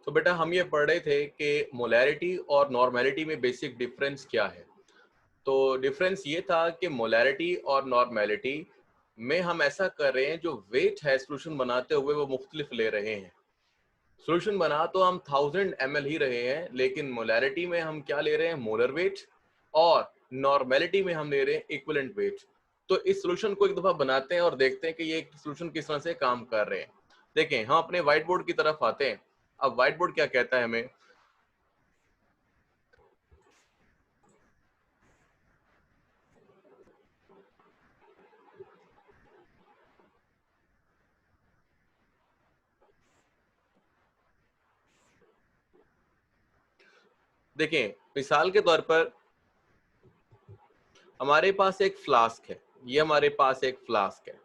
तो बेटा हम ये पढ़ रहे थे कि मोलैरिटी और नॉर्मेलिटी में बेसिक डिफरेंस क्या है। तो डिफरेंस ये था कि मोलैरिटी और नॉर्मेलिटी में हम ऐसा कर रहे हैं, जो वेट है सोल्यूशन बनाते हुए वो मुख्तलिफ ले रहे हैं। सोल्यूशन बना तो हम 1000 ml ही रहे हैं, लेकिन मोलैरिटी में हम क्या ले रहे हैं, मोलर वेट, और नॉर्मेलिटी में हम ले रहे हैं इक्विवेलेंट वेट। तो इस सोल्यूशन को एक दफा बनाते हैं और देखते हैं कि ये सोल्यूशन किस तरह से काम कर रहे हैं। देखें, हम अपने व्हाइट बोर्ड की तरफ आते हैं। अब व्हाइट बोर्ड क्या कहता है हमें, देखें मिसाल के तौर पर हमारे पास एक फ्लास्क है, ये हमारे पास एक फ्लास्क है।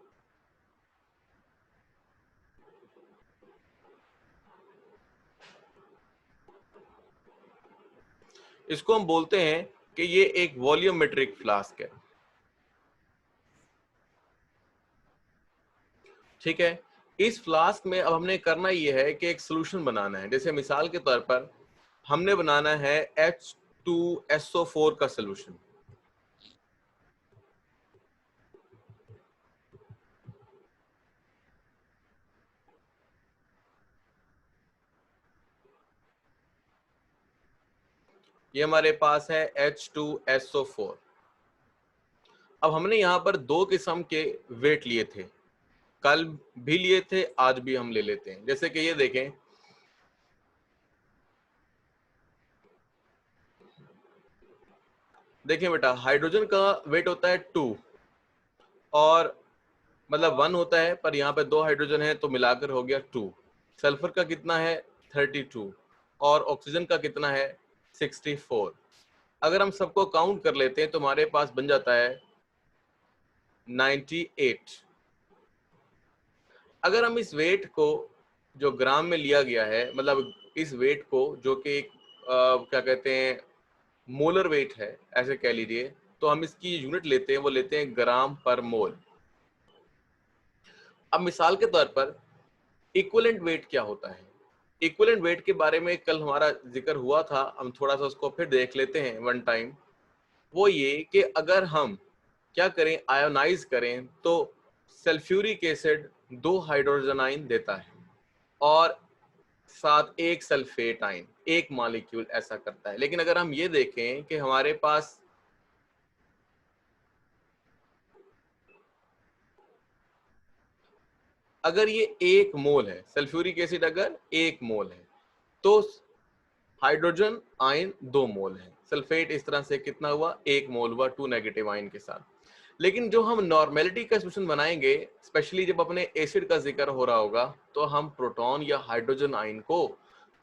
इसको हम बोलते हैं कि ये एक वॉल्यूमेट्रिक फ्लास्क है, ठीक है। इस फ्लास्क में अब हमने करना ये है कि एक सोल्यूशन बनाना है। जैसे मिसाल के तौर पर हमने बनाना है H2SO4 का सोल्यूशन। ये हमारे पास है H2SO4। अब हमने यहां पर दो किस्म के वेट लिए थे, कल भी लिए थे, आज भी हम ले लेते हैं। जैसे कि ये देखें, देखें बेटा, हाइड्रोजन का वेट होता है 2, और मतलब 1 होता है, पर यहाँ पे 2 हाइड्रोजन है तो मिलाकर हो गया 2। सल्फर का कितना है, 32, और ऑक्सीजन का कितना है, 64। अगर हम सबको काउंट कर लेते हैं तो हमारे पास बन जाता है 98। अगर हम इस वेट को, जो ग्राम में लिया गया है, मतलब इस वेट को जो कि क्या कहते हैं, मोलर वेट है ऐसे कह लीजिए, तो हम इसकी यूनिट लेते हैं, वो लेते हैं ग्राम पर मोल। अब मिसाल के तौर पर इक्विवेलेंट वेट क्या होता है, इक्विवेलेंट वेट के बारे में कल हमारा जिक्र हुआ था, हम थोड़ा सा उसको फिर देख लेते हैं वन टाइम। वो ये कि अगर हम क्या करें, आयोनाइज करें, तो सल्फ्यूरिक एसिड 2 हाइड्रोजन आयन देता है, और साथ एक सल्फेट आयन, एक मॉलिक्यूल ऐसा करता है। लेकिन अगर हम ये देखें कि हमारे पास अगर ये 1 मोल है, सल्फ्यूरिक एसिड अगर 1 मोल है, तो हाइड्रोजन आयन 2 मोल है, सल्फेट इस तरह से कितना हुआ, 1 मोल हुआ 2 नेगेटिव आयन के साथ। लेकिन जो हम नॉर्मेलिटी का सोल्यूशन बनाएंगे, स्पेशली जब अपने एसिड का जिक्र हो रहा होगा, तो हम प्रोटॉन या हाइड्रोजन आयन को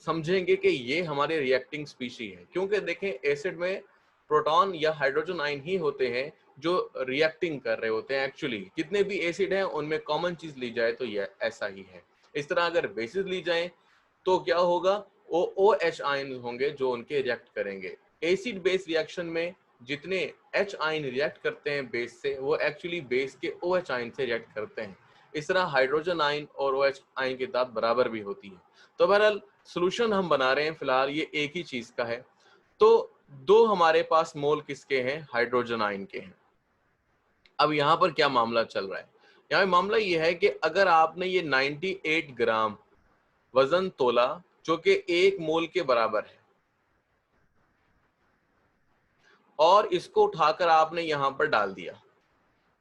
समझेंगे कि ये हमारे रिएक्टिंग स्पीशी है। क्योंकि देखें, एसिड में प्रोटॉन या हाइड्रोजन आयन ही होते हैं जो रिएक्टिंग कर रहे होते हैं। एक्चुअली जितने भी एसिड हैं उनमें कॉमन चीज ली जाए तो ये ऐसा ही है। इस तरह अगर बेसिस ली जाए तो क्या होगा, वो OH आयन होंगे जो उनके रिएक्ट करेंगे। एसिड बेस रिएक्शन में जितने H आयन रिएक्ट करते हैं बेस से, वो एक्चुअली बेस के OH आयन से रिएक्ट करते हैं। इस तरह हाइड्रोजन आयन और OH आयन की तादाद बराबर भी होती है। तो बहरहाल सोल्यूशन हम बना रहे हैं फिलहाल ये एक ही चीज का है। तो दो हमारे पास मोल किसके हैं, हाइड्रोजन आयन के हैं। अब यहाँ पर क्या मामला चल रहा है, यहाँ मामला ये है कि अगर आपने ये 98 ग्राम वजन तोला, जो कि 1 मोल के बराबर है, और इसको उठाकर आपने यहां पर डाल दिया,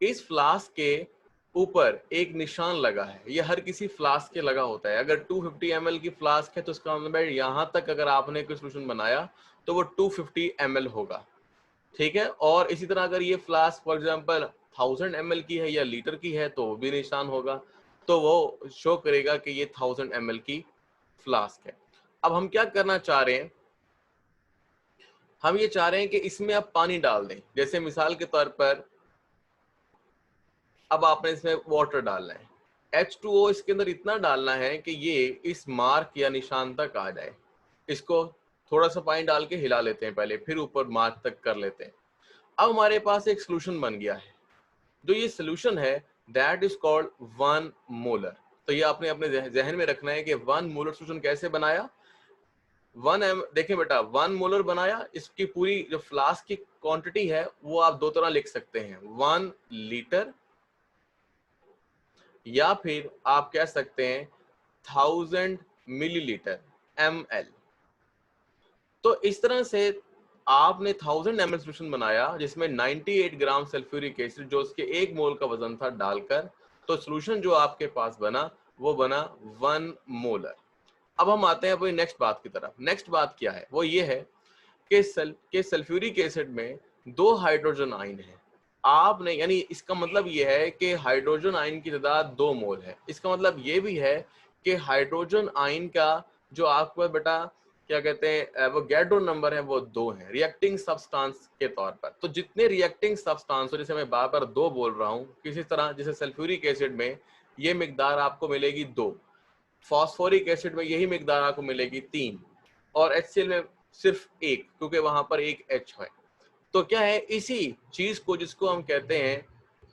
इस फ्लास्क के ऊपर एक निशान लगा है। ये हर किसी फ्लास्क के लगा होता है। अगर 250 ml की फ्लास्क है तो इसका मतलब यहां तक अगर आपने कोई सोल्यूशन बनाया तो वो 250 ml होगा, ठीक है। और इसी तरह अगर ये फ्लास्क फॉर एग्जांपल 1000 ml की है या लीटर की है तो वो भी निशान होगा, तो वो शो करेगा कि ये 1000 ml की फ्लास्क है। अब हम क्या करना चाह रहे हैं, हम ये चाह रहे हैं कि इसमें आप पानी डाल दें। जैसे मिसाल के तौर पर अब आपने इसमें वाटर डालना है, H2O इसके अंदर इतना डालना है कि ये इस मार्क या निशान तक आ जाए। इसको थोड़ा सा पानी डाल के हिला लेते हैं पहले, फिर ऊपर मार्क तक कर लेते हैं। अब हमारे पास एक सोल्यूशन बन गया है। जो ये सोल्यूशन है दैट इज कॉल्ड 1 मोलर। तो ये आपने अपने जहन में रखना है कि 1 मोलर सोल्यूशन कैसे बनाया, देखें बेटा 1 मोलर बनाया, इसकी पूरी जो फ्लास्क की क्वांटिटी है वो आप दो तरह लिख सकते हैं, 1 लीटर या फिर आप कह सकते हैं 1000 मिलीलीटर ml। तो इस तरह से आपने 1000 ml सोल्यूशन बनाया जिसमें 98 ग्राम सल्फ्यूरिक एसिड जो उसके 1 मोल का वजन था डालकर, तो सोल्यूशन जो आपके पास बना वो बना 1 मोलर। अब हम आते हैं अपनी नेक्स्ट बात की तरफ। नेक्स्ट बात क्या है, वो ये है कि सल्फ्यूरिक एसिड में 2 हाइड्रोजन आयन है। आपने यानी इसका मतलब ये है कि हाइड्रोजन आयन की तादाद 2 मोल है। इसका मतलब ये भी है कि हाइड्रोजन आयन का जो आपको बेटा क्या कहते हैं वो गैड्रो नंबर है वो 2 है रिएक्टिंग सब्सटेंस के तौर पर। तो जितने रिएक्टिंग सब्सटेंस हो, जैसे मैं बार बार 2 बोल रहा हूँ, किसी तरह जैसे सल्फ्यूरिक एसिड में ये मिकदार आपको मिलेगी 2, फॉस्फोरिक एसिड में यही मिकदार आपको मिलेगी 3 और HCl में सिर्फ 1, क्योंकि वहां पर एक H है। तो क्या है, इसी चीज को जिसको हम कहते हैं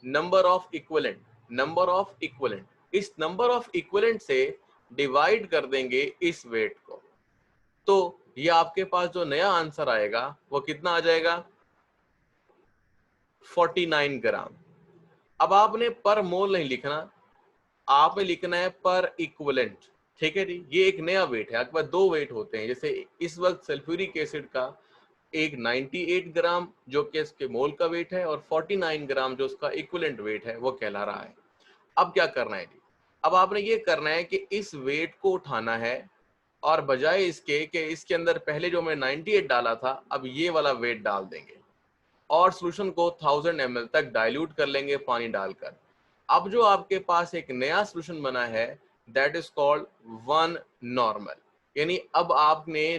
number of equivalent, number of equivalent, इस नंबर ऑफ इक्विवेलेंट से डिवाइड कर देंगे इस वेट को, तो ये आपके पास जो नया आंसर आएगा वो कितना आ जाएगा 49 ग्राम। अब आपने पर मोल नहीं लिखना, आपने लिखना है पर इक्विवेलेंट। ठीक है जी, ये एक नया वेट है। आपके पास 2 वेट होते हैं, जैसे इस वक्त सल्फ्यूरिक एसिड का एक 98 ग्राम जो कि इसके मोल का वेट है और 49 ग्राम जो उसका इक्विवेलेंट वेट है वो कहला रहा है। अब क्या करना है जी, अब आपने ये करना है कि इस वेट को उठाना है और बजाय इसके कि इसके अंदर पहले जो मैंने 98 डाला था, अब ये वाला वेट डाल देंगे और सॉल्यूशन को 1000 ml तक डाइल्यूट कर लेंगे पानी डालकर। अब जो आपके पास एक नया सॉल्यूशन बना है दैट इज कॉल्ड 1 नॉर्मल। यानी अब आपने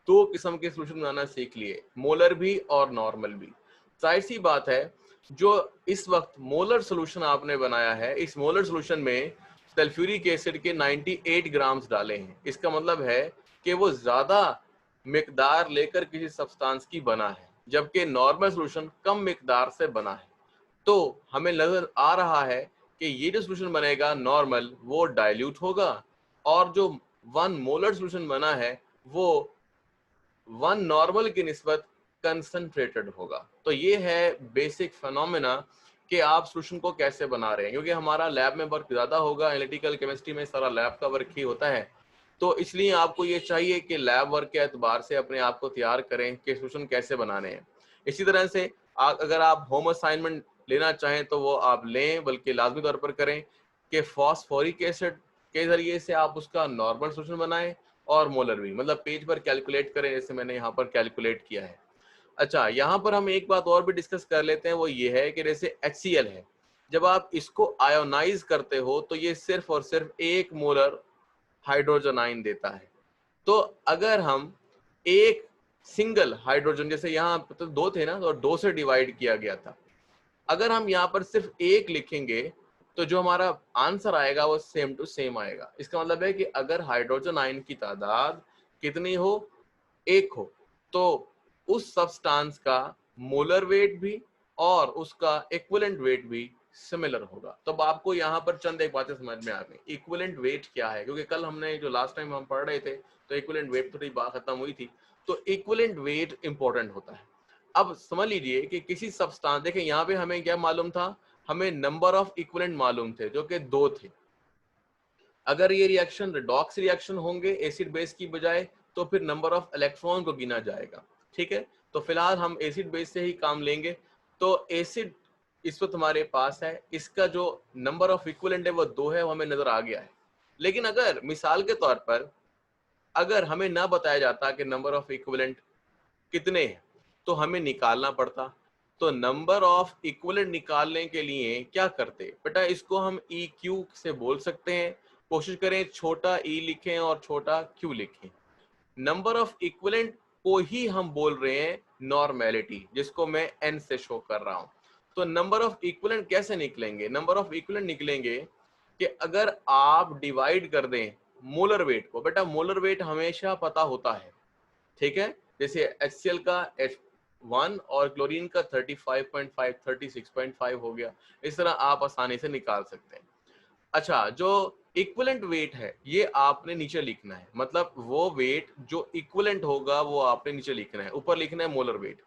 2 किस्म के सॉल्यूशन बनाना सीख लिए, मोलर भी और नॉर्मल भी। जाहिर सी बात है, जो इस वक्त मोलर सॉल्यूशन आपने बनाया है, इस मोलर सॉल्यूशन में सल्फ्यूरिक एसिड के 98 ग्राम्स डाले हैं। इसका मतलब है कि वो ज्यादा मिकदार लेकर किसी सब्सटेंस की बना है, जबकि नॉर्मल सॉल्यूशन कम मिकदार से बना है। तो हमें नजर आ रहा है कि ये जो सॉल्यूशन बनेगा नॉर्मल वो डाइल्यूट होगा और जो 1 मोलर सॉल्यूशन बना है वो 1 नॉर्मल की निस्बत कंसंट्रेटेड होगा। तो ये है बेसिक फिनोमेना कि आप सॉल्यूशन को कैसे बना रहे हैं, क्योंकि हमारा लैब में वर्क ज्यादा होगा, एनालिटिकल केमिस्ट्री में सारा लैब का वर्क ही होता है। तो इसलिए आपको ये चाहिए कि लैब वर्क के एतबार से अपने आप को तैयार करें कि सॉल्यूशन कैसे बनाने हैं। इसी तरह से अगर आप होम असाइनमेंट लेना चाहें तो वो आप लें, बल्कि लाजमी तौर पर करें कि फॉस्फोरिक एसिड के जरिए से आप उसका नॉर्मल सॉल्यूशन बनाएं और मोलर भी, मतलब पेज पर कैलकुलेट करें जैसे मैंने यहाँ पर कैलकुलेट किया है। अच्छा, यहाँ पर हम एक बात और भी डिस्कस कर लेते हैं, वो ये है कि जैसे HCl है, जब आप इसको आयोनाइज करते हो तो ये सिर्फ और सिर्फ 1 मोलर हाइड्रोजन आयन देता है। तो अगर हम एक सिंगल हाइड्रोजन, जैसे यहाँ तो 2 थे ना, तो 2 से डिवाइड किया गया था, अगर हम यहाँ पर सिर्फ 1 लिखेंगे तो जो हमारा आंसर आएगा वो सेम टू सेम आएगा। इसका मतलब है कि अगर हाइड्रोजन आयन की तादाद कितनी हो, 1 हो, तो उस सब्सटेंस का मोलर वेट भी और उसका इक्विवेलेंट वेट भी सिमिलर होगा। तो अब आपको यहाँ पर चंद एक बातें समझ में आ गई। इक्विवेलेंट वेट क्या है, क्योंकि कल हमने जो लास्ट टाइम हम पढ़ रहे थे तो इक्विवेलेंट वेट थोड़ी बात खत्म हुई थी, तो इक्विवेलेंट वेट इंपॉर्टेंट होता है। अब समझ लीजिए कि किसी सब्सटेंस, देखें यहाँ पे हमें क्या मालूम था, हमें नंबर ऑफ इक्विवेलेंट मालूम थे जो कि 2 थे। अगर ये रिएक्शन रिडॉक्स रिएक्शन होंगे एसिड बेस की बजाय, तो फिर नंबर ऑफ इलेक्ट्रॉन को गिना जाएगा। ठीक है, तो फिलहाल हम एसिड बेस से ही काम लेंगे। तो एसिड इस वक्त हमारे पास है, इसका जो नंबर ऑफ इक्विवेलेंट है वो 2 है, वो हमें नजर आ गया है। लेकिन अगर मिसाल के तौर पर अगर हमें ना बताया जाता कि नंबर ऑफ इक्विवेलेंट कितने हैं तो हमें निकालना पड़ता। तो नंबर ऑफ इक्विवेलेंट निकालने के लिए क्या करते बेटा, इसको हम EQ से बोल सकते हैं। कोशिश करें छोटा e लिखें और छोटा q लिखें। नंबर ऑफ इक्विवेलेंट को ही हम बोल रहे हैं नॉर्मेलिटी, जिसको मैं n से शो कर रहा हूं। तो नंबर ऑफ इक्विवेलेंट कैसे निकलेंगे, नंबर ऑफ इक्विवेलेंट निकलेंगे कि अगर आप डिवाइड कर दें मोलर वेट को, बेटा मोलर वेट हमेशा पता होता है। ठीक है, जैसे HCl का H1 और क्लोरीन का 35.5 36.5 हो गया, इस तरह आप आसानी से निकाल सकते हैं। अच्छा, जो इक्विवेलेंट वेट है ये आपने नीचे लिखना है, मतलब वो वेट जो इक्विवेलेंट होगा वो आपने नीचे लिखना है, ऊपर लिखना है मोलर वेट।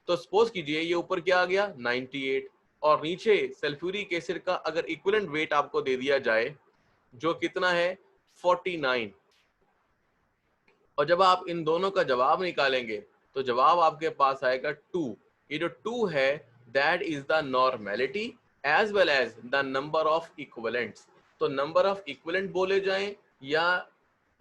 तो सपोज कीजिए ये ऊपर क्या आ गया 98 और नीचे सल्फ्यूरिक एसिड का अगर इक्विवेलेंट वेट आपको दे दिया जाए जो कितना है 49, और जब आप इन दोनों का जवाब निकालेंगे तो जवाब आपके पास आएगा 2। ये जो 2 है that is the normality as well as the number of equivalents. तो नंबर ऑफ इक्विवेलेंट बोले जाएं या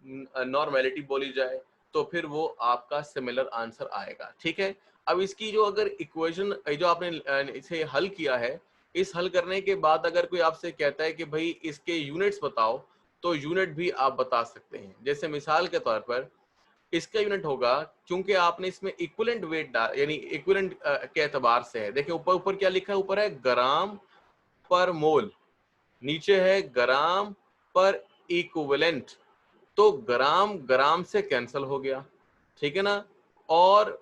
नॉर्मेलिटी बोली जाए तो फिर वो आपका सिमिलर आंसर आएगा। ठीक है, अब इसकी जो अगर इक्वेशन जो आपने इसे हल किया है, इस हल करने के बाद अगर कोई आपसे कहता है कि भाई इसके यूनिट्स बताओ तो यूनिट भी आप बता सकते हैं। जैसे मिसाल के तौर पर इसका यूनिट होगा, क्योंकि आपने इसमें इक्विवेलेंट वेट यानी इक्विवेलेंट के एतबार से है, देखिए ऊपर ऊपर क्या लिखा है, ऊपर है ग्राम पर मोल, नीचे है ग्राम पर इक्विवेलेंट। तो ग्राम ग्राम से कैंसिल हो गया, ठीक है ना, और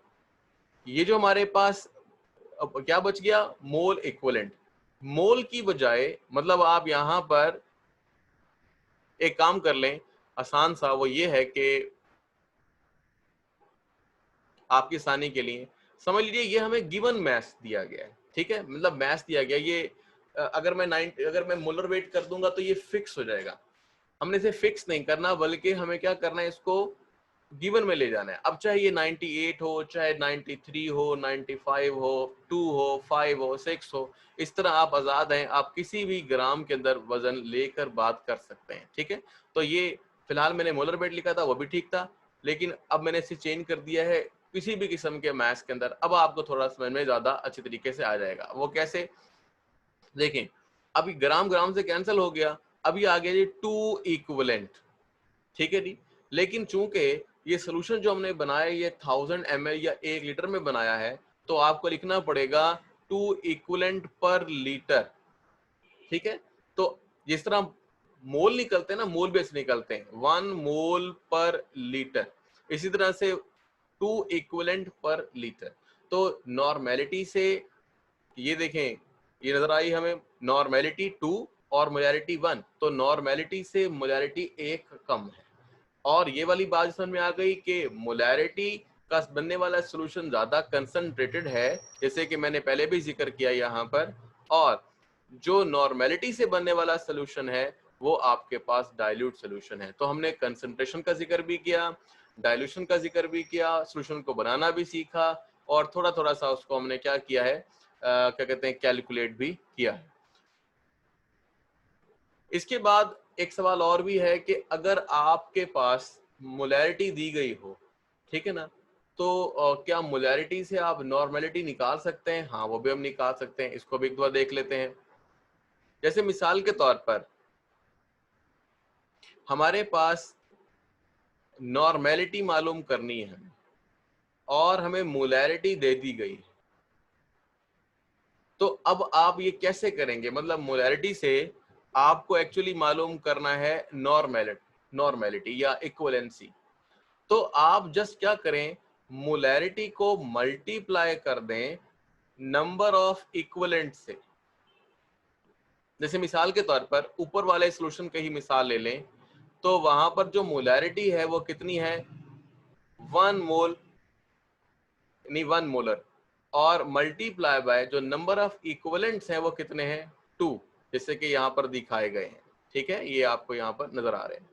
ये जो हमारे पास अब क्या बच गया मोल इक्विवेलेंट। मोल की बजाय मतलब आप यहां पर एक काम कर लें आसान सा, वो ये है कि आपकी आसानी के लिए समझ लीजिए ये हमें गिवन मैथ दिया गया है, ठीक है, मतलब मैथ दिया गया ये अगर मैं मोलर वेट कर दूंगा तो ये फिक्स हो जाएगा। हमने इसे फिक्स नहीं करना बल्कि हमें क्या करना है, इसको गिवन में ले जाना है। अब चाहे ये 98 हो, चाहे 93 हो, 95 हो, 2 हो, 5 हो, 6 हो, इस तरह आप आजाद हैं, आप किसी भी ग्राम के अंदर वजन लेकर बात कर सकते हैं। ठीक है, तो ये फिलहाल मैंने मोलर वेट लिखा था वो भी ठीक था, लेकिन अब मैंने इसे चेंज कर दिया है किसी भी किस्म के मैथ्स के अंदर। अब आपको थोड़ा समझ में ज्यादा अच्छे तरीके से आ जाएगा। वो कैसे, देखें अभी ग्राम ग्राम से कैंसिल हो गया, अभी आ गया जी 2 इक्विवेलेंट, ठीक है जी। लेकिन चूंकि ये सोल्यूशन जो हमने बनाया ये 1000 ml या 1 लीटर में बनाया है, तो आपको लिखना पड़ेगा 2 इक्विवेलेंट पर लीटर। ठीक है, तो जिस तरह मोल निकलते हैं ना, मोल बेस निकलते हैं 1 मोल पर लीटर, इसी तरह से 2 इक्विवेलेंट पर लीटर। तो नॉर्मेलिटी से ये देखें, ये नजर आई हमें नॉर्मेलिटी 2 और मोलैरिटी 1, तो नॉर्मेलिटी से मोलैरिटी 1 कम है। और ये वाली बात समझ में आ गई कि मोलैरिटी का बनने वाला सॉल्यूशन ज्यादा कंसंट्रेटेड है, जैसे कि मैंने पहले भी जिक्र किया यहाँ पर, और जो नॉर्मेलिटी से बनने वाला सॉल्यूशन है वो आपके पास डाइल्यूट सॉल्यूशन है। तो हमने कंसंट्रेशन का जिक्र भी किया, डाइल्यूशन का जिक्र भी किया, सॉल्यूशन को बनाना भी सीखा, और थोड़ा थोड़ा सा उसको हमने क्या किया है, क्या कहते हैं, कैलकुलेट भी किया है। इसके बाद एक सवाल और भी है कि अगर आपके पास मोलैरिटी दी गई हो, ठीक है ना, तो क्या मोलैरिटी से आप नॉर्मेलिटी निकाल सकते हैं? हाँ, वो भी हम निकाल सकते हैं। इसको भी एक बार देख लेते हैं। जैसे मिसाल के तौर पर हमारे पास नॉर्मेलिटी मालूम करनी है और हमें मोलैरिटी दे दी गई, तो अब आप ये कैसे करेंगे, मतलब मोलैरिटी से आपको एक्चुअली मालूम करना है नॉर्मेलिटी या इक्विवेलेंसी। तो आप जस्ट क्या करें, मोलैरिटी को मल्टीप्लाई कर दें नंबर ऑफ इक्विवेलेंट से। जैसे मिसाल के तौर पर ऊपर वाले सॉल्यूशन की ही मिसाल ले लें, तो वहां पर जो मोलैरिटी है वो कितनी है 1 मोल, यानी 1 मोलर, और मल्टीप्लाई बाय जो नंबर ऑफ इक्विवेलेंट्स हैं वो कितने हैं 2, जैसे कि यहाँ पर दिखाए गए हैं। ठीक है, ये आपको यहाँ पर नजर आ रहे हैं।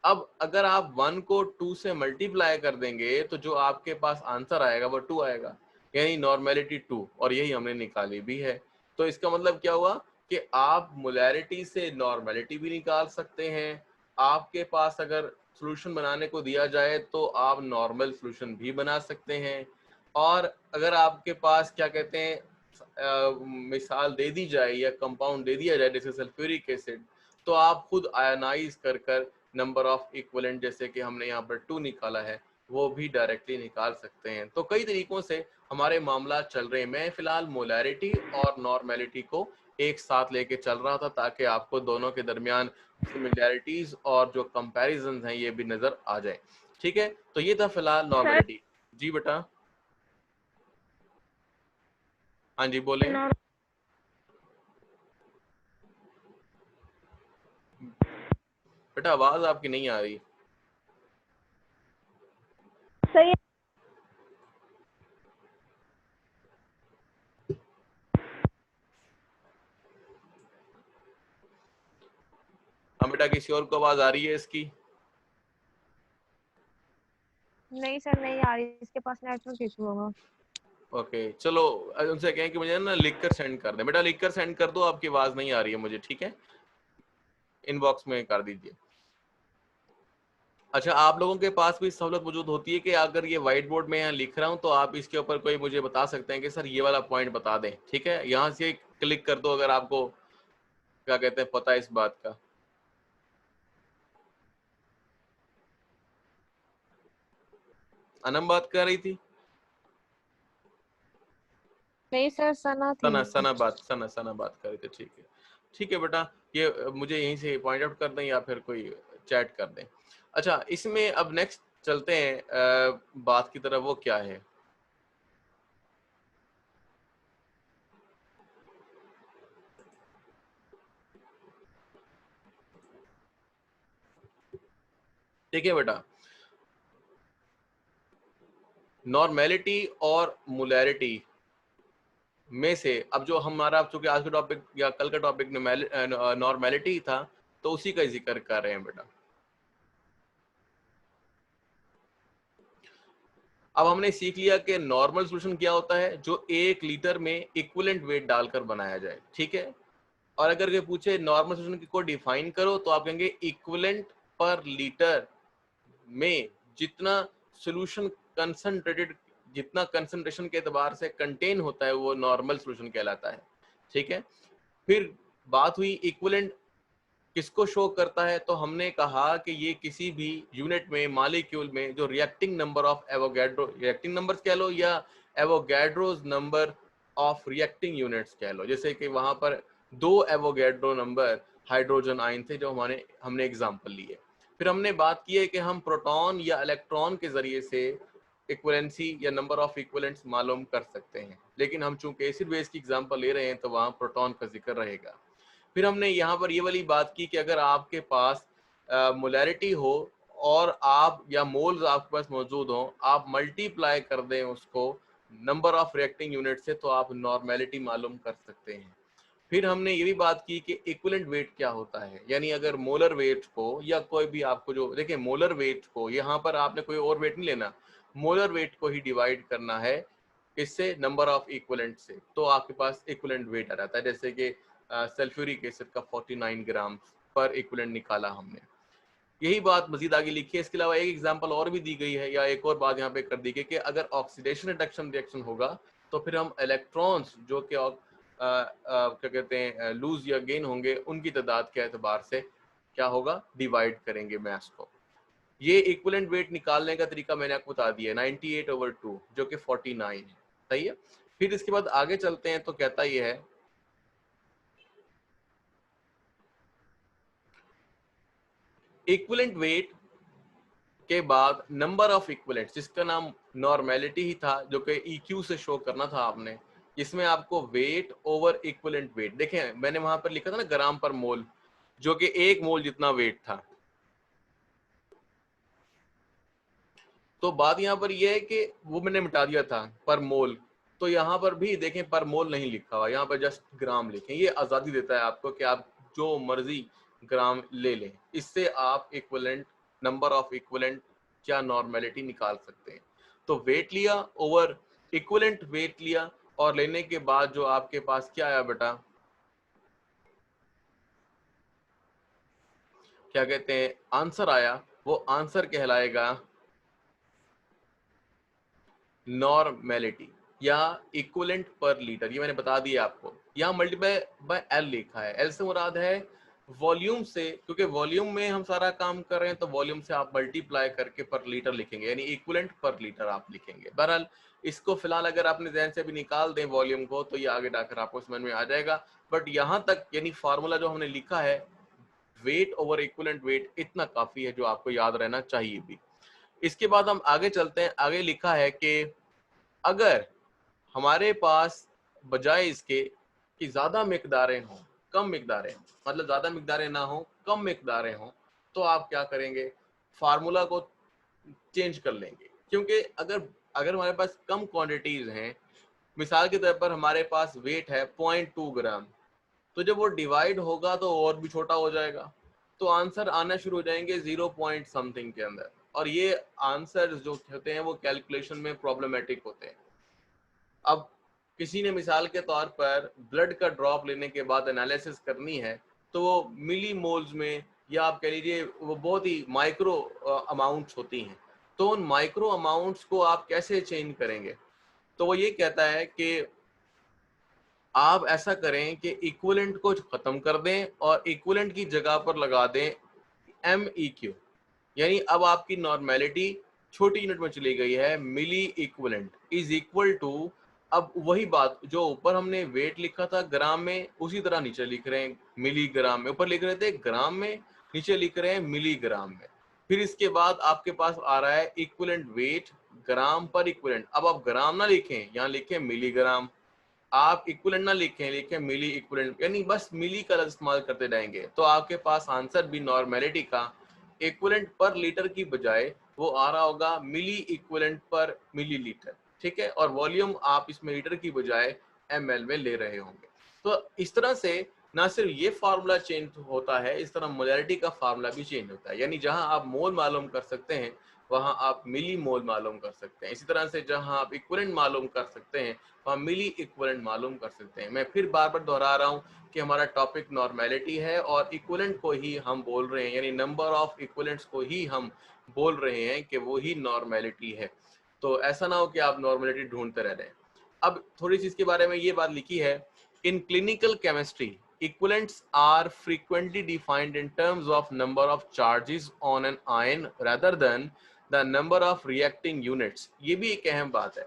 अब अगर आप 1 को 2 से मल्टीप्लाई कर देंगे तो जो आपके पास आंसर आएगा वो 2 आएगा, यानी नॉर्मेलिटी 2, और यही हमने निकाली भी है। तो इसका मतलब क्या हुआ कि आप मोलैरिटी से नॉर्मेलिटी भी निकाल सकते हैं। आपके पास अगर सॉल्यूशन बनाने को दिया जाए तो आप नॉर्मल सॉल्यूशन भी बना सकते हैं, और अगर आपके पास क्या कहते हैं मिसाल दे दी जाए या कंपाउंड दे दिया जाए जैसे सल्फ्यूरिक एसिड, तो आप खुद आयनाइज कर कर नंबर ऑफ इक्विवेलेंट, जैसे कि हमने यहाँ पर 2 निकाला है, वो भी डायरेक्टली निकाल सकते हैं। तो कई तरीकों से हमारे मामला चल रहे हैं। मैं फिलहाल मोलैरिटी और नॉर्मेलिटी को एक साथ लेके चल रहा था ताकि आपको दोनों के दरमियान सिमिलैरिटीज और जो कंपैरिजन हैं ये भी नजर आ जाए। ठीक है, तो ये था फिलहाल सर नॉर्मेलिटी। जी बेटा, हाँ जी बोलें। बेटा आवाज आपकी नहीं आ रही। सही। हाँ बेटा, किसी और को आवाज आ रही है इसकी? नहीं सर, नहीं आ रही, इसके पास नेटवर्क इशू होगा। ओके चलो, उनसे कहें कि मुझे ना लिख कर सेंड कर दें। बेटा लिख कर सेंड कर दो, आपकी आवाज नहीं आ रही है मुझे, ठीक है? इनबॉक्स में कर दीजिए। अच्छा, आप लोगों के पास भी सहूलत मौजूद होती है कि अगर ये व्हाइट बोर्ड में यहाँ लिख रहा हूँ तो आप इसके ऊपर कोई मुझे बता सकते हैं कि सर ये वाला पॉइंट बता दें, ठीक है? यहाँ से क्लिक कर दो अगर आपको क्या कहते हैं पता है इस बात का। अनम बात कर रही थी? नहीं सर, सना थी। सना बात कर रही थी, ठीक है। ठीक है बेटा, ये मुझे यहीं से पॉइंट आउट कर दें या फिर कोई चैट कर दें। अच्छा, इसमें अब नेक्स्ट चलते हैं बात की तरफ। वो क्या है? देखिए बेटा, नॉर्मेलिटी और मोलैरिटी में से अब जो हमारा, चूंकि आज का टॉपिक या कल का टॉपिक नॉर्मेलिटी था, तो उसी का जिक्र कर रहे हैं बेटा। अब हमने सीख लिया कि नॉर्मल सॉल्यूशन क्या होता है, जो 1 लीटर में इक्विवेलेंट वेट डालकर बनाया जाए, ठीक है? और अगर ये पूछे नॉर्मल सॉल्यूशन को डिफाइन करो, तो आप कहेंगे इक्विवेलेंट पर लीटर में जितना सॉल्यूशन कंसंट्रेटेड, जितना कंसंट्रेशन के एतबार से कंटेन होता है, वो नॉर्मल सॉल्यूशन कहलाता है, ठीक है? फिर बात हुई इक्विवेलेंट किसको शो करता है, तो हमने कहा कि ये किसी भी यूनिट में, मॉलिक्यूल में जो reacting number of Avogadro, reacting numbers कह लो या Avogadro's number of reacting units कह लो, जैसे कि वहां पर 2 एवोगैड्रो नंबर हाइड्रोजन आयन थे जो हमने एग्जांपल लिए। फिर हमने बात की है कि हम प्रोटॉन या इलेक्ट्रॉन के जरिए से इक्वलेंसी या नंबर ऑफ इक्वलेंट्स मालूम कर सकते हैं, लेकिन हम चूंकि एसिड बेस की एग्जांपल ले रहे हैं तो वहां प्रोटॉन का जिक्र रहेगा। फिर हमने यहाँ पर ये वाली बात की कि अगर आपके पास मोलैरिटी हो और आप या मोल्स आपके पास मौजूद हो, आप मल्टीप्लाई कर दें उसको नंबर ऑफ रिएक्टिंग यूनिट से, तो आप नॉर्मेलिटी मालूम कर सकते हैं। फिर हमने ये भी बात की कि इक्विवेलेंट वेट क्या होता है, यानी अगर मोलर वेट को या कोई भी आपको जो देखिए मोलर वेट को, यहाँ पर आपने कोई और वेट नहीं लेना, मोलर वेट को ही डिवाइड करना है इससे नंबर ऑफ इक्विवेलेंट से, तो आपके पास इक्विवेलेंट वेट आ जाता है। जैसे कि सल्फ्यूरिक एसिड का 49 ग्राम पर इक्विवेलेंट निकाला हमने। यही बात मजीद आगे लिखी है। इसके अलावा एक एग्जांपल और भी दी गई है, या एक और बात यहाँ पे कर दी गई कि अगर ऑक्सीडेशन रिडक्शन रिएक्शन होगा तो फिर हम इलेक्ट्रॉन्स जो कि क्या कहते हैं लूज या गेन होंगे, उनकी तादाद के एतबार से क्या होगा, डिवाइड करेंगे मैस को। ये इक्विवेलेंट वेट निकालने का तरीका मैंने आपको बता दिया, 98/2 जो कि 49 है, सही है? फिर इसके बाद आगे चलते हैं तो कहता ये है इक्विवेलेंट वेट के बाद नंबर ऑफ इक्विवेलेंट्स, जिसका नाम नॉर्मेलिटी ही था, जो कि EQ से शो करना था आपने, इसमें आपको वेट ओवर इक्विवेलेंट वेट, देखें मैंने वहां पर लिखा था ना ग्राम पर मोल, जो कि 1 मोल जितना वेट था। तो बात यहाँ पर यह है कि वो मैंने मिटा दिया था पर मोल, तो यहाँ पर भी देखें पर मोल नहीं लिखा हुआ, यहाँ पर जस्ट ग्राम लिखें। ये आज़ादी देता है आपको कि आप जो मर्जी ग्राम ले लें, इससे आप इक्विवेलेंट नंबर ऑफ इक्विवेलेंट क्या नॉर्मेलिटी निकाल सकते हैं। तो वेट लिया ओवर इक्विवेलेंट वेट लिया, और लेने के बाद जो आपके पास क्या आया बेटा, क्या कहते हैं आंसर आया, वो आंसर कहलाएगा नॉर्मेलिटी या इक्विवेलेंट पर लीटर। ये मैंने बता दिया आपको। यहाँ मल्टीप्लाई बाय एल लिखा है, एल से मुराद है वॉल्यूम से, क्योंकि वॉल्यूम में हम सारा काम कर रहे हैं, तो वॉल्यूम से आप मल्टीप्लाई करके पर लीटर लिखेंगे, यानी इक्विवेलेंट पर लीटर आप लिखेंगे। बहरहाल इसको फिलहाल अगर आपने ध्यान से भी निकाल दें वॉल्यूम को, तो ये आगे जाकर आपको समझ में आ जाएगा। बट यहाँ तक यानी फार्मूला जो हमने लिखा है वेट ओवर इक्विवेलेंट वेट, इतना काफी है जो आपको याद रहना चाहिए भी। इसके बाद हम आगे चलते हैं। आगे लिखा है कि अगर हमारे पास बजाय इसके कि ज्यादा मिकदारें हों, कम मिकदारें हों, मतलब ज्यादा मिकदारें ना हो, कम मिकदारें हों, तो आप क्या करेंगे, फार्मूला को चेंज कर लेंगे, क्योंकि अगर अगर हमारे पास कम क्वांटिटीज हैं, मिसाल के तौर पर हमारे पास वेट है 0.2 ग्राम, तो जब वो डिवाइड होगा तो और भी छोटा हो जाएगा, तो आंसर आना शुरू हो जाएंगे 0 पॉइंट समथिंग के अंदर, और ये आंसर जो होते हैं वो कैलकुलेशन में प्रॉब्लमेटिक होते हैं। अब किसी ने मिसाल के तौर पर ब्लड का ड्रॉप लेने के बाद एनालिसिस करनी है, तो वो मिली मोल्स में, या आप कह लीजिए वो बहुत ही माइक्रो अमाउंट्स होती हैं, तो उन माइक्रो अमाउंट्स को आप कैसे चेंज करेंगे? तो वो ये कहता है कि आप ऐसा करें कि इक्विवेलेंट को खत्म कर दें और इक्विवेलेंट की जगह पर लगा दें MEQ, यानी अब आपकी नॉर्मेलिटी छोटी यूनिट में चली गई है, मिली इक्विवेलेंट इज इक्वल टू, अब वही बात जो ऊपर हमने वेट लिखा था ग्राम में, उसी तरह नीचे लिख रहे हैं मिलीग्राम में, ऊपर लिख रहे थे ग्राम में, नीचे लिख रहे हैं मिलीग्राम में। फिर इसके बाद आपके पास आ रहा है इक्विवेलेंट वेट ग्राम पर इक्विवेलेंट, अब आप ग्राम ना लिखें, यहाँ लिखें मिलीग्राम, आप इक्विवेलेंट ना लिखें, लिखें मिली इक्विवेलेंट, यानी बस मिली का इस्तेमाल करते जाएंगे, तो आपके पास आंसर भी नॉर्मेलिटी का इक्विवेलेंट पर लीटर की बजाय वो आ रहा होगा मिली इक्विवेलेंट पर मिलीलीटर, ठीक है, और वॉल्यूम आप इसमें लीटर की बजाय ml में ले रहे होंगे। तो इस तरह से ना सिर्फ ये फार्मूला चेंज होता है, इस तरह मोलैरिटी का फार्मूला भी चेंज होता है, यानी जहां आप मोल मालूम कर सकते हैं वहां आप मिली मोल मालूम कर सकते हैं। इसी तरह से जहां आप इक्विवेलेंट मालूम कर सकते हैं वहां मिली इक्विवेलेंट मालूम कर सकते हैं। मैं फिर बार बार दोहरा रहा हूं कि हमारा टॉपिक नॉर्मेलिटी है और इक्विवेलेंट को ही हम बोल रहे हैं, यानी नंबर ऑफ इक्विवेलेंट्स को ही हम बोल रहे हैं कि वो ही नॉर्मेलिटी है। तो ऐसा ना हो कि आप नॉर्मेलिटी ढूंढते रह जाएं। अब थोड़ी सी इसके बारे में ये बात लिखी है, in clinical chemistry equivalents are frequently defined in terms of number of charges on an ion rather than the number of reacting units। ये भी एक अहम बात है।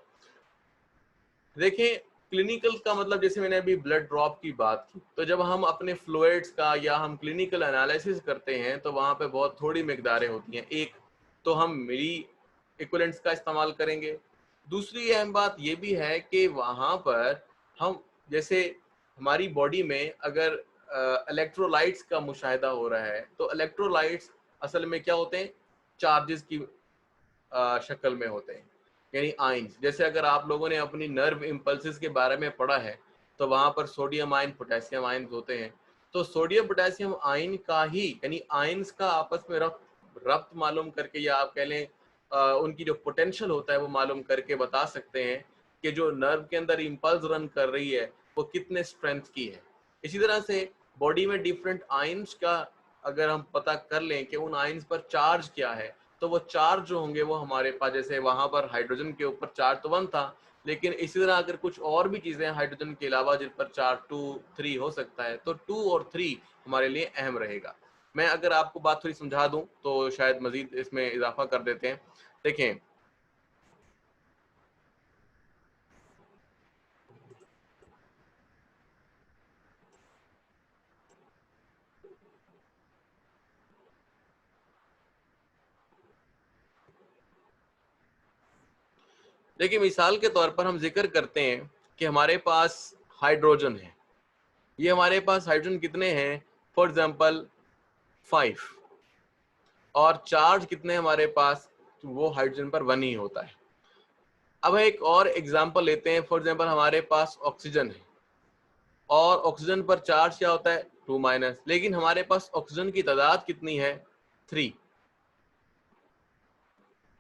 देखें, क्लिनिकल का मतलब जैसे मैंने अभी ब्लड ड्रॉप की बात की, तो जब हम अपने फ्लूइड्स का या हम क्लिनिकल एनालिसिस करते हैं तो वहां पे बहुत थोड़ी मिकदारें होती हैं, एक तो हम मिली इक्विवेलेंट्स का इस्तेमाल करेंगे। दूसरी अहम बात ये भी है कि वहां पर हम, जैसे हमारी बॉडी में अगर इलेक्ट्रोलाइट्स का मुशाहिदा हो रहा है, तो इलेक्ट्रोलाइट्स असल में क्या होते हैं, चार्जेस की शक्ल में होते हैं, यानी आयंस। जैसे अगर आप लोगों ने अपनी नर्व इम्पल्सेस के बारे में पढ़ा है तो वहां पर सोडियम आयन पोटेशियम आयन होते हैं, तो सोडियम पोटेशियम आयन का ही, यानी आयंस का आपस में रब्त मालूम करके, या आप कह लें उनकी जो पोटेंशियल होता है वो मालूम करके बता सकते हैं कि जो नर्व के अंदर इम्पल्स रन कर रही है वो कितने स्ट्रेंथ की है। इसी तरह से बॉडी में डिफरेंट आयंस का अगर हम पता कर लें कि उन आयंस पर चार्ज क्या है, तो वो चार्ज जो होंगे वो हमारे पास, जैसे वहां पर हाइड्रोजन के ऊपर चार्ज तो 1 था, लेकिन इसी तरह अगर कुछ और भी चीजें हाइड्रोजन के अलावा जिन पर चार्ज 2 3 हो सकता है, तो 2 और 3 हमारे लिए अहम रहेगा। मैं अगर आपको बात थोड़ी समझा दूं तो शायद मजीद इसमें इजाफा कर देते हैं। देखें, देखिए मिसाल के तौर पर हम जिक्र करते हैं कि हमारे पास हाइड्रोजन है, ये हमारे पास हाइड्रोजन कितने हैं, फॉर एग्जांपल 5, और चार्ज कितने हमारे पास, तो वो हाइड्रोजन पर 1 ही होता है। अब एक और एग्जांपल लेते हैं, फॉर एग्जांपल हमारे पास ऑक्सीजन है और ऑक्सीजन पर चार्ज क्या होता है, 2-, लेकिन हमारे पास ऑक्सीजन की तादाद कितनी है, 3,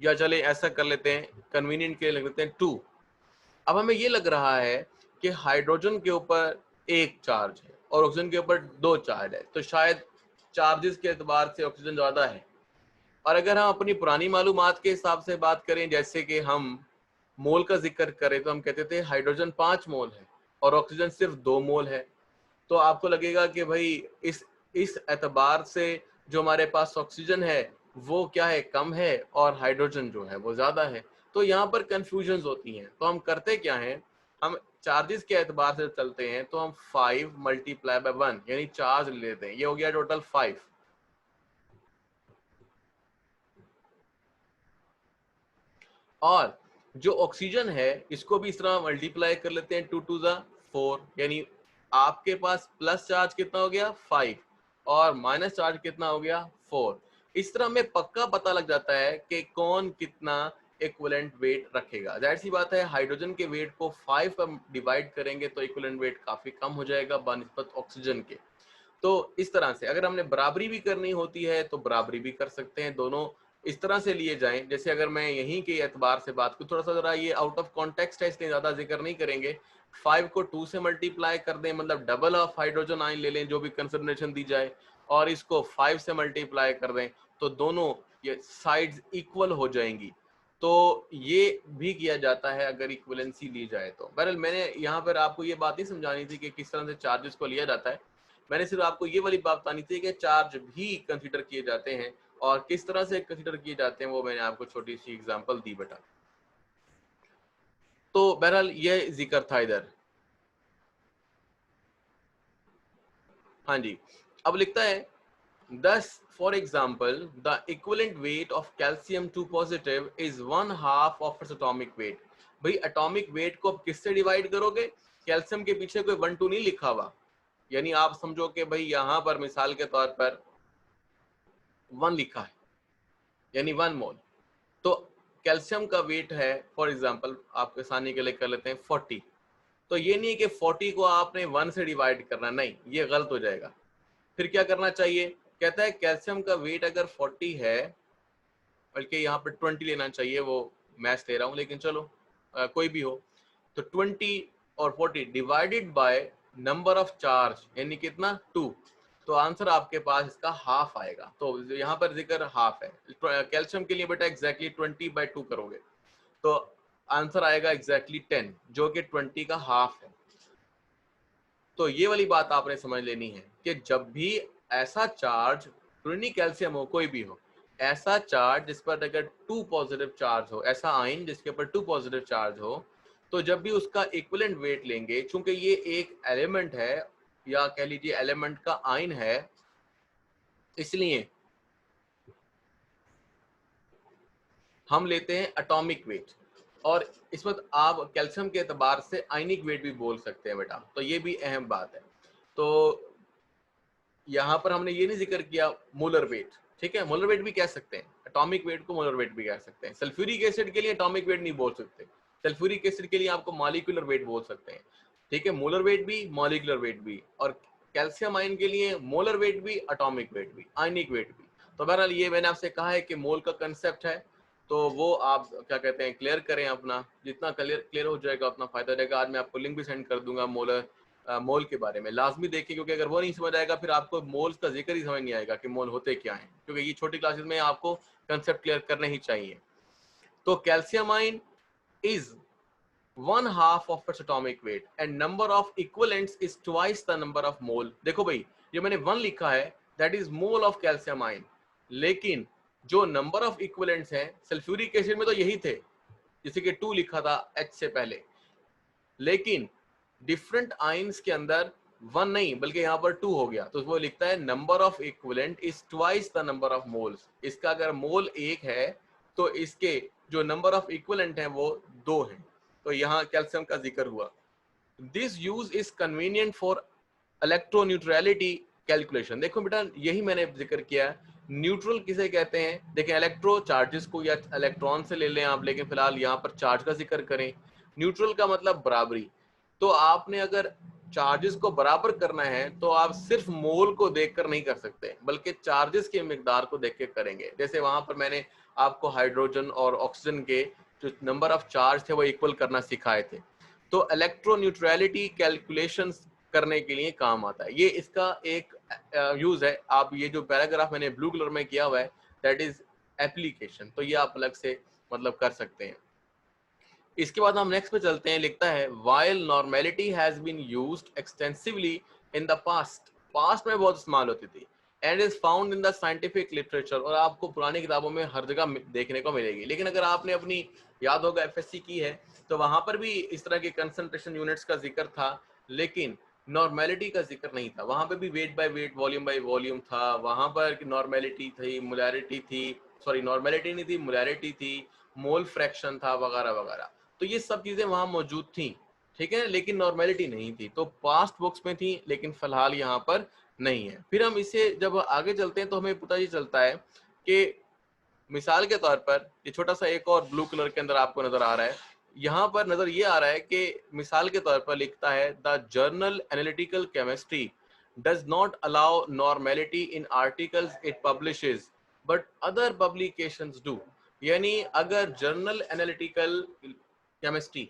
या चले ऐसा कर लेते हैं कन्वीनियंट के लिए लिख लेते हैं 2। अब हमें ये लग रहा है कि हाइड्रोजन के ऊपर 1 चार्ज है और ऑक्सीजन के ऊपर 2 चार्ज है, तो शायद चार्जेस के एतबार से ऑक्सीजन ज्यादा है। और अगर हम अपनी पुरानी मालूमात के हिसाब से बात करें, जैसे कि हम मोल का जिक्र करें, तो हम कहते थे हाइड्रोजन 5 मोल है और ऑक्सीजन सिर्फ 2 मोल है, तो आपको लगेगा कि भाई इस एतबार से जो हमारे पास ऑक्सीजन है वो क्या है, कम है, और हाइड्रोजन जो है वो ज्यादा है। तो यहाँ पर कंफ्यूजन होती हैं, तो हम करते क्या हैं, हम चार्जेस के एतबार से चलते हैं, तो हम 5 मल्टीप्लाई बाय 1 यानी चार्ज लेते हैं, ये हो गया टोटल 5। और जो ऑक्सीजन है इसको भी इस तरह मल्टीप्लाई कर लेते हैं, 2 2 ज़ा 4, यानी आपके पास प्लस चार्ज कितना हो गया 5 और माइनस चार्ज कितना हो गया 4। इस तरह हमें पक्का पता लग जाता है कि कौन कितना इक्विवेलेंट वेट रखेगा। जाहिर सी बात है हाइड्रोजन के वेट को 5 पर डिवाइड करेंगे तो इक्विवेलेंट वेट काफी कम हो जाएगा बनिस्बत ऑक्सीजन के। तो इस तरह से अगर हमने बराबरी भी करनी होती है तो बराबरी भी कर सकते हैं, दोनों इस तरह से लिए जाएं। जैसे अगर मैं यहीं के एतबार से बात करूं, थोड़ा सा जरा ये आउट ऑफ कॉन्टेक्स्ट है इसलिए ज्यादा जिक्र नहीं करेंगे। 5 को 2 से मल्टीप्लाई कर दें, मतलब डबल ऑफ हाइड्रोजन आयन ले लें जो भी कंसिडरेशन दी जाए, और इसको 5 से मल्टीप्लाई कर दें तो दोनों ये साइड्स इक्वल हो जाएंगी। तो ये भी किया जाता है अगर इक्विवेलेंसी ली जाए तो। बहरहाल मैंने यहाँ पर आपको ये बात नहीं समझानी थी कि किस तरह से चार्जेस को लिया जाता है, मैंने सिर्फ आपको ये वाली बात बतानी थी कि चार्ज भी कंसीडर किए जाते हैं और किस तरह से कंसीडर किए जाते हैं वो मैंने आपको छोटी सी एग्जांपल दी बेटा। तो बहरहाल ये जिक्र था इधर। हाँ जी, अब लिखता है thus for example the equivalent weight of calcium 2 positive is 1/2 of its atomic weight। भाई एटॉमिक वेट को अब किससे डिवाइड करोगे? कैल्शियम के पीछे कोई 1 2 नहीं लिखा हुआ, यानी आप समझो कि भाई यहां पर मिसाल के तौर पर 1 लिखा है यानी 1 मोल, तो कैल्शियम का वेट है फॉर एग्जांपल आपके आसानी के लिए कर लेते हैं 40। तो ये नहीं है कि 40 को आपने 1 से डिवाइड करना, नहीं ये गलत हो जाएगा। फिर क्या करना चाहिए? कहता है कैल्शियम का वेट अगर 40 है, बल्कि यहाँ पर 20 लेना चाहिए, वो मैथ्स ले रहा हूँ लेकिन चलो कोई भी हो, तो 20 और 40 divided by number of charge यानी कितना 2, तो आंसर आपके पास इसका हाफ आएगा। तो यहाँ पर जिक्र हाफ है कैल्शियम के लिए बेटा, एग्जैक्टली 20/2 करोगे तो आंसर आएगा एग्जैक्टली 10 जो कि 20 का हाफ है। तो ये वाली बात आपने समझ लेनी है कि जब भी ऐसा चार्ज कैल्शियम हो कोई भी हो, ऐसा चार्ज जिस पर अगर 2 पॉजिटिव चार्ज हो, ऐसा आयन जिसके ऊपर 2 पॉजिटिव चार्ज हो, तो जब भी उसका इक्विवेलेंट वेट लेंगे, चूंकि ये एक एलिमेंट है या कह लीजिए एलिमेंट का आयन है, इसलिए हम लेते हैं एटॉमिक वेट। और इस वक्त आप कैल्शियम के एतबार से आयनिक वेट भी बोल सकते हैं बेटा, तो ये भी अहम बात है। तो यहाँ पर हमने ये नहीं जिक्र किया मोलर वेट, ठीक है, मोलर वेट भी कह सकते हैं, एटॉमिक वेट को मोलर वेट भी कह सकते हैं। सल्फ्यूरिक एसिड के लिए एटॉमिक वेट नहीं बोल सकते, सल्फ्यूरिक एसिड के लिए आपको मॉलिक्यूलर वेट बोल सकते हैं, ठीक है, मोलर वेट भी मॉलिक्यूलर वेट भी। और कैल्शियम आयन के लिए मोलर वेट भी, एटॉमिक वेट भी, आयनिक वेट भी। तो बहरहाल ये मैंने आपसे कहा है कि मोल का कंसेप्ट है, तो वो आप क्या कहते हैं क्लियर करें अपना, जितना क्लियर हो जाएगा उतना फायदा रहेगा। आज मैं आपको लिंक भी सेंड कर दूंगा मोल के बारे में, लाजमी देखिए, क्योंकि अगर वो नहीं समझ आएगा फिर आपको मोल्स का जिक्र ही समझ नहीं आएगा कि मोल होते क्या हैं, क्योंकि ये छोटी क्लासेस में आपको कंसेप्ट क्लियर करने ही चाहिए। तो calcium ion is 1/2 of its atomic weight and number of equivalents is twice the number of mole। देखो भाई ये मैंने 1 लिखा है, that is mole of calcium ion, लेकिन जो नंबर ऑफ इक्विवेलेंट्स हैं सल्फ्यूरिक एसिड में तो यही थे, जैसे कि 2 लिखा था H से पहले, लेकिन डिफरेंट आयंस के अंदर 1 नहीं बल्कि यहाँ पर 2 हो गया, तो वो लिखता है number of equivalent is twice the number of moles. इसका अगर मोल 1 है तो इसके जो नंबर ऑफ इक्विवेलेंट हैं वो 2 हैं। तो यहाँ कैल्शियम का जिक्र हुआ। This use is convenient for electroneutrality calculation. देखो बेटा यही मैंने जिक्र किया, न्यूट्रल किसे कहते हैं? देखें इलेक्ट्रो चार्जेस को या इलेक्ट्रॉन से ले लें आप, लेकिन फिलहाल यहाँ पर चार्ज का जिक्र करें। न्यूट्रल का मतलब बराबरी। तो आपने अगर चार्जेस को बराबर करना है तो आप सिर्फ मोल को देखकर नहीं कर सकते, बल्कि चार्जेस के मिकदार को देख के करेंगे। जैसे वहां पर मैंने आपको हाइड्रोजन और ऑक्सीजन के जो नंबर ऑफ चार्ज थे वो इक्वल करना सिखाए थे। तो इलेक्ट्रोन्यूट्रलिटी कैलकुलेशंस करने के लिए काम आता है, ये इसका एक यूज है। आप ये जो पैराग्राफ मैंने ब्लू कलर में किया हुआ है दैट इज एप्लीकेशन, तो ये आप अलग से मतलब कर सकते हैं। इसके बाद हम नेक्स्ट पे चलते हैं, लिखता है while normality has been used extensively in the past में बहुत इस्तेमाल होती थी and is found in the scientific literature, और आपको पुरानी किताबों में हर जगह देखने को मिलेगी। लेकिन अगर आपने अपनी याद होगा एफएससी की है तो वहां पर भी इस तरह के कंसंट्रेशन यूनिट्स का जिक्र था, लेकिन नॉर्मेलिटी का जिक्र नहीं था। वहां पर भी weight by weight, volume by volume था, वहां पर नॉर्मेलिटी थी, मोलैरिटी थी, सॉरी नॉर्मेलिटी नहीं थी, मोलैरिटी थी, मोल फ्रैक्शन था, वगैरह वगैरह। तो ये सब चीजें वहां मौजूद थी, ठीक है, लेकिन नॉर्मेलिटी नहीं थी। तो पास्ट बुक्स में थी लेकिन फिलहाल यहाँ पर नहीं है। फिर हम इसे जब आगे चलते हैं तो हमें पता ही चलता है कि मिसाल के तौर पर ये छोटा सा एक और ब्लू कलर के अंदर आपको नजर आ रहा है, यहाँ पर नजर ये आ रहा है कि मिसाल के तौर पर लिखता है the journal analytical chemistry does not allow normality in articles it publishes but other publications do. यानी अगर जर्नल एनालिटिकल केमिस्ट्री,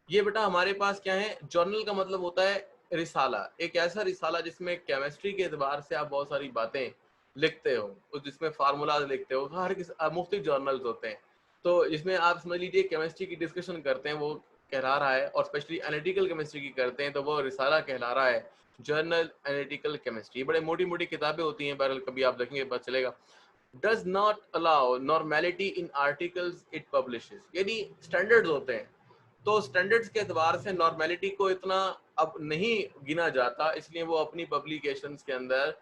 ये बेटा हमारे पास क्या है, जर्नल का मतलब होता है रिसाला, एक ऐसा रिसाला जिसमें केमिस्ट्री के एतबार से आप बहुत सारी बातें लिखते हो, जिसमें फार्मूलाज लिखते हो, हर किस मुख्तलिफ जर्नल्स होते हैं। तो इसमें आप समझ लीजिए केमिस्ट्री की डिस्कशन करते हैं वो कहला रहा है, और स्पेशली एनालिटिकल केमिस्ट्री की करते हैं तो वो रिसाला कहला रहा है, जर्नल एनालिटिकल केमिस्ट्री। बड़े मोटी मोटी किताबें होती हैं, बहरहाल कभी आप देखेंगे पता चलेगा। Does not allow normality in articles it publishes, यानी स्टैंडर्ड्स होते हैं, तो स्टैंडर्ड्स के एतबार से नॉर्मेलिटी को इतना अब नहीं गिना जाता, इसलिए वो अपनी पब्लिकेशंस के अंदर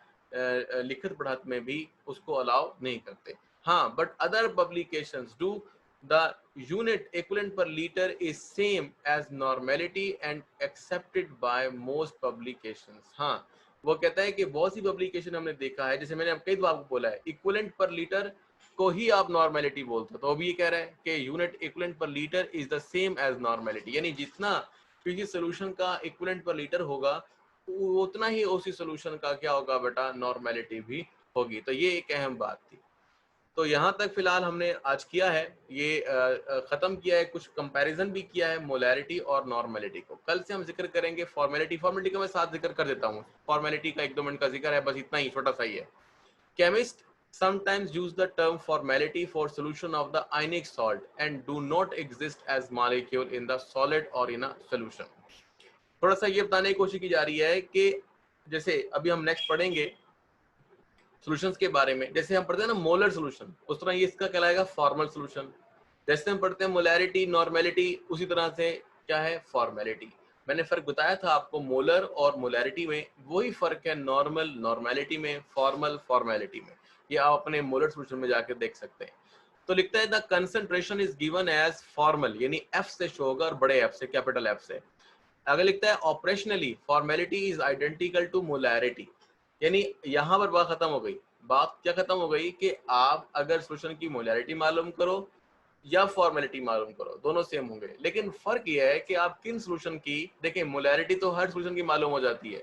लिखत पढ़त में भी उसको अलाउ नहीं करते। हाँ, but other publications do. The unit equivalent per litre is same as normality and accepted by most publications. हाँ, वो कहता है कि बहुत सी पब्लिकेशन हमने देखा है, जैसे मैंने कई बार आपको बोला है, इक्विवेलेंट पर लीटर को ही आप नॉर्मेलिटी बोलते हो, तो अभी ये कह रहा है कि unit equivalent per litre is the same as normality, यानी जितना किसी सोल्यूशन का इक्विवेलेंट पर लीटर होगा उतना ही उसी सोल्यूशन का क्या होगा बेटा, नॉर्मेलिटी भी होगी। तो ये एक अहम बात थी। तो यहाँ तक फिलहाल हमने आज किया है, ये खत्म किया है, कुछ कंपैरिजन भी किया है मोलैरिटी और नॉर्मेलिटी को। कल से हम जिक्र करेंगे फॉर्मेलिटी। फॉर्मेलिटी का मैं साथ जिक्र कर देता हूँ, फॉर्मेलिटी का 1-2 मिनट का जिक्र है, बस इतना ही, छोटा सा ही है। Chemist sometimes use the term formality for solution of the ionic salt and do not exist as molecule in the solid or in a solution। थोड़ा सा ये बताने की कोशिश की जा रही है कि जैसे अभी हम नेक्स्ट पढ़ेंगे सॉल्यूशंस के बारे में, जैसे हम पढ़ते हैं ना मोलर सॉल्यूशन, उस तरह ये इसका कहलाएगा फॉर्मल सॉल्यूशन। जैसे हम पढ़ते हैं मोलैरिटी नॉर्मेलिटी, उसी तरह से क्या है, फॉर्मेलिटी। मैंने फर्क बताया था आपको, मोलर और मोलैरिटी में वही फर्क है, नॉर्मल नॉर्मेलिटी में, फॉर्मल फॉर्मेलिटी में। ये आप अपने मोलर सॉल्यूशन में जाकर देख सकते हैं। तो लिखता है the concentration is given as formal, यानी एफ से शो होगा और बड़े एफ से, कैपिटल एफ से। अगर लिखता है operationally formality is identical to molarity, यानी यहाँ पर बात खत्म हो गई। बात क्या खत्म हो गई कि आप अगर सॉल्यूशन की मोलैरिटी मालूम करो या फॉर्मेलिटी मालूम करो, दोनों सेम होंगे, लेकिन फर्क यह है कि आप किन सॉल्यूशन की, देखें मोलैरिटी तो हर सॉल्यूशन की मालूम हो जाती है,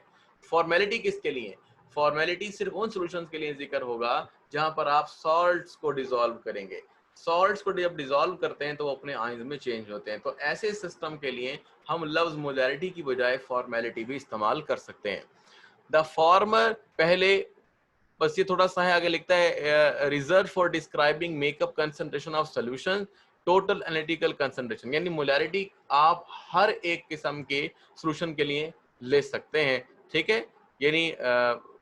फॉर्मेलिटी किसके लिए, फॉर्मेलिटी सिर्फ उन सॉल्यूशंस के लिए जिक्र होगा जहां पर आप सॉल्ट्स को डिसॉल्व करेंगे। सॉल्ट्स को जब डिसॉल्व करते हैं तो वो अपने आयंस में चेंज होते हैं, तो ऐसे सिस्टम के लिए हम लफ्ज मोलैरिटी की बजाय फॉर्मेलिटी भी इस्तेमाल कर सकते हैं। द फॉर्मर पहले, बस ये थोड़ा सा है, आगे लिखता है reserve for describing makeup concentration of solution total analytical concentration, यानी मोलैरिटी आप हर एक किस्म के सॉल्यूशन के लिए ले सकते हैं, ठीक है। यानी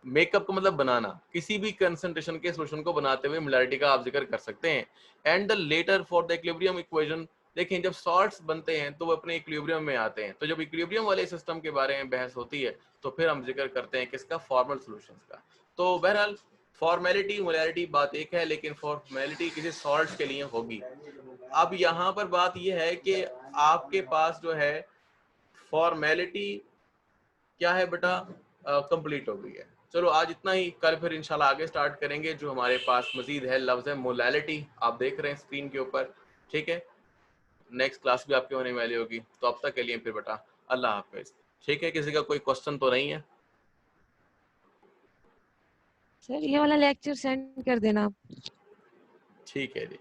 मेकअप का मतलब बनाना, किसी भी कंसंट्रेशन के सॉल्यूशन को बनाते हुए मोलैरिटी का आप जिक्र कर सकते हैं। And the latter for the equilibrium equation, देखें जब सॉल्ट्स बनते हैं तो वो अपने इक्विलिब्रियम में आते हैं, तो जब इक्विलिब्रियम वाले सिस्टम के बारे में बहस होती है तो फिर हम जिक्र करते हैं किसका, फॉर्मल सॉल्यूशंस का। तो बहरहाल फॉर्मेलिटी मोलैरिटी बात एक है, लेकिन फॉर्मेलिटी किसी सॉल्ट्स के लिए होगी। अब यहाँ पर बात यह है कि आपके पास जो है फॉर्मेलिटी क्या है बेटा, कंप्लीट हो गई है। चलो आज इतना ही, कल फिर इंशाल्लाह आगे स्टार्ट करेंगे। जो हमारे पास मजीद है लफ्ज है मोलैलिटी, आप देख रहे हैं स्क्रीन के ऊपर, ठीक है। नेक्स्ट क्लास भी आपके होने वाली होगी, तो अब तक के लिए फिर बेटा अल्लाह हाफिज, ठीक है। किसी का कोई क्वेश्चन तो नहीं है? सर ये वाला लेक्चर सेंड कर देना आप। ठीक है जी।